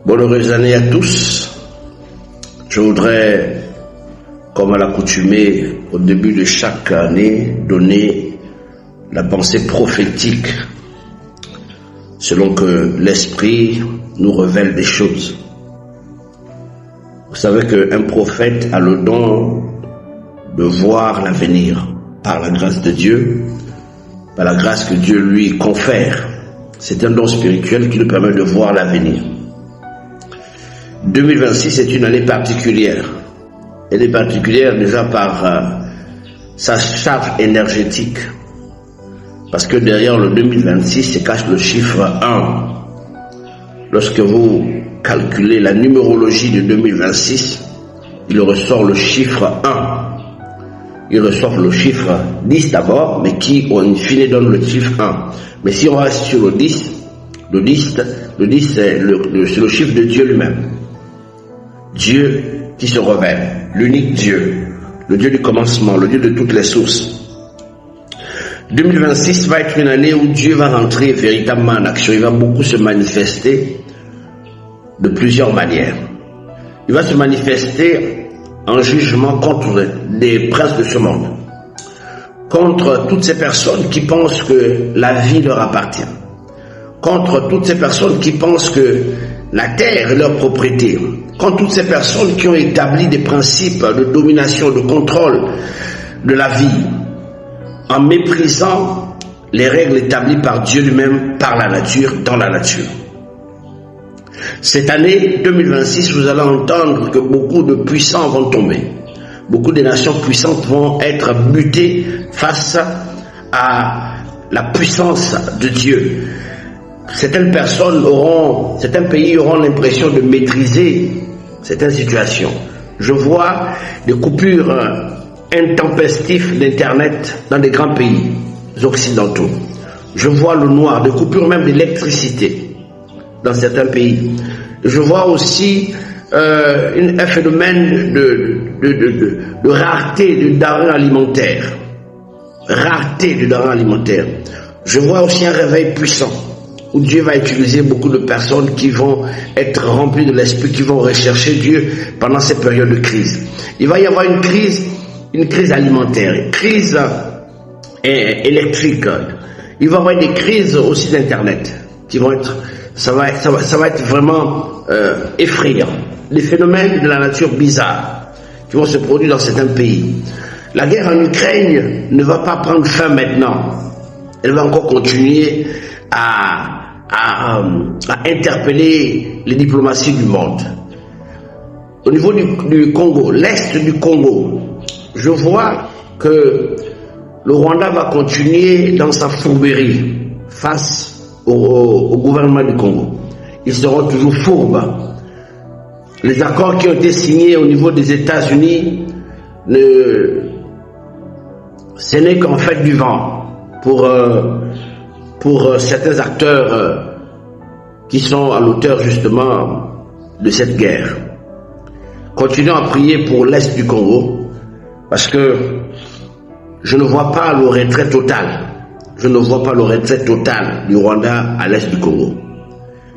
Bonne heureuse année à tous. Je voudrais, comme à l'accoutumée, au début de chaque année, donner la pensée prophétique selon que l'Esprit nous révèle des choses. Vous savez qu'un prophète a le don de voir l'avenir par la grâce de Dieu, par la grâce que Dieu lui confère. C'est un don spirituel qui nous permet de voir l'avenir. 2026 est une année particulière. Elle est particulière déjà par sa charge énergétique. Parce que derrière le 2026 se cache le chiffre 1. Lorsque vous calculez la numérologie de 2026, il ressort le chiffre 1. Il ressort le chiffre 10 d'abord, mais qui, en fine, donne le chiffre 1. Mais si on reste sur le 10, le 10 c'est le chiffre de Dieu lui-même. Dieu qui se révèle, l'unique Dieu, le Dieu du commencement, le Dieu de toutes les sources. 2026 va être une année où Dieu va rentrer véritablement en action. Il va beaucoup se manifester de plusieurs manières. Il va se manifester en jugement contre les princes de ce monde, contre toutes ces personnes qui pensent que la vie leur appartient, contre toutes ces personnes qui pensent que la terre est leur propriété, contre toutes ces personnes qui ont établi des principes de domination, de contrôle de la vie, en méprisant les règles établies par Dieu lui-même, par la nature, dans la nature. Cette année 2026, vous allez entendre que beaucoup de puissants vont tomber. Beaucoup de nations puissantes vont être butées face à la puissance de Dieu. Certaines pays auront l'impression de maîtriser certaines situations. Je vois des coupures intempestives d'Internet dans des grands pays occidentaux. Je vois le noir, des coupures même d'électricité dans certains pays. Je vois aussi un phénomène de rareté de denrées alimentaires. Rareté de denrées alimentaires. Je vois aussi un réveil puissant où Dieu va utiliser beaucoup de personnes qui vont être remplies de l'esprit, qui vont rechercher Dieu pendant ces périodes de crise. Il va y avoir une crise alimentaire, une crise électrique. Il va y avoir des crises aussi d'Internet qui vont être, ça va être vraiment effrayant. Des phénomènes de la nature bizarre qui vont se produire dans certains pays. La guerre en Ukraine ne va pas prendre fin maintenant. Elle va encore continuer à interpeller les diplomaties du monde. Au niveau du Congo, l'est du Congo, je vois que le Rwanda va continuer dans sa fourberie face au gouvernement du Congo. Ils seront toujours fourbes. Les accords qui ont été signés au niveau des États-Unis, ce n'est qu'en fait du vent pour certains acteurs qui sont à l'auteur justement de cette guerre. Continuons à prier pour l'Est du Congo, parce que je ne vois pas le retrait total. Je ne vois pas le retrait total du Rwanda à l'Est du Congo.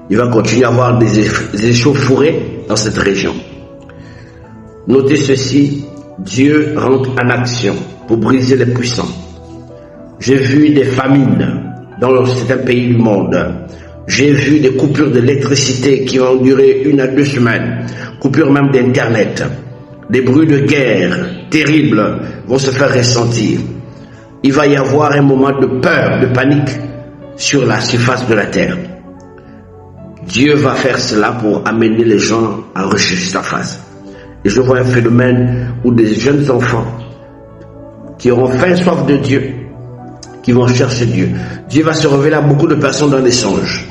Il va continuer à avoir des échauffourées dans cette région. Notez ceci, Dieu rentre en action pour briser les puissants. J'ai vu des famines dans certains pays du monde. J'ai vu des coupures d'électricité qui vont durer 1 à 2 semaines. Coupures même d'Internet. Des bruits de guerre terribles vont se faire ressentir. Il va y avoir un moment de peur, de panique sur la surface de la terre. Dieu va faire cela pour amener les gens à rechercher sa face. Et je vois un phénomène où des jeunes enfants qui auront faim et soif de Dieu, qui vont chercher Dieu. Dieu va se révéler à beaucoup de personnes dans des songes.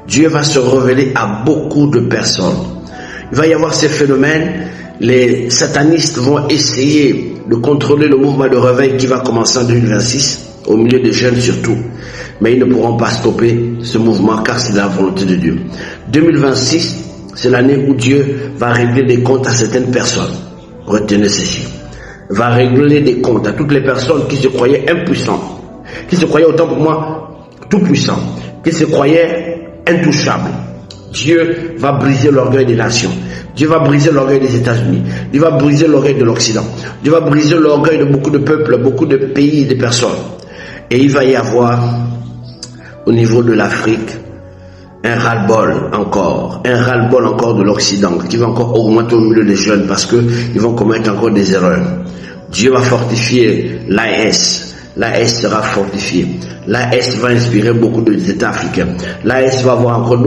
Dieu va se révéler à beaucoup de personnes. Il va y avoir ces phénomènes. Les satanistes vont essayer de contrôler le mouvement de réveil qui va commencer en 2026, au milieu des jeunes surtout. Mais ils ne pourront pas stopper ce mouvement car c'est la volonté de Dieu. 2026, c'est l'année où Dieu va régler des comptes à certaines personnes. Retenez ceci. Va régler des comptes à toutes les personnes qui se croyaient impuissantes, qui se croyaient autant pour moi tout puissants, qui se croyaient intouchables. Dieu va briser l'orgueil des nations. Dieu va briser l'orgueil des États-Unis. Dieu va briser l'orgueil de l'Occident. Dieu va briser l'orgueil de beaucoup de peuples, beaucoup de pays et de personnes. Et il va y avoir, au niveau de l'Afrique, un ras-le-bol encore de l'Occident, qui va encore augmenter au milieu des jeunes parce qu'ils vont commettre encore des erreurs. Dieu va fortifier l'AES. L'AES sera fortifié. L'AES va inspirer beaucoup d'États africains. L'AES va avoir encore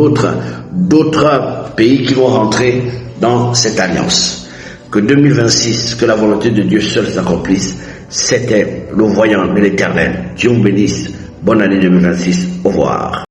d'autres pays qui vont rentrer dans cette alliance. Que 2026, que la volonté de Dieu seul s'accomplisse, c'était le voyant de l'Éternel. Dieu vous bénisse. Bonne année 2026. Au revoir.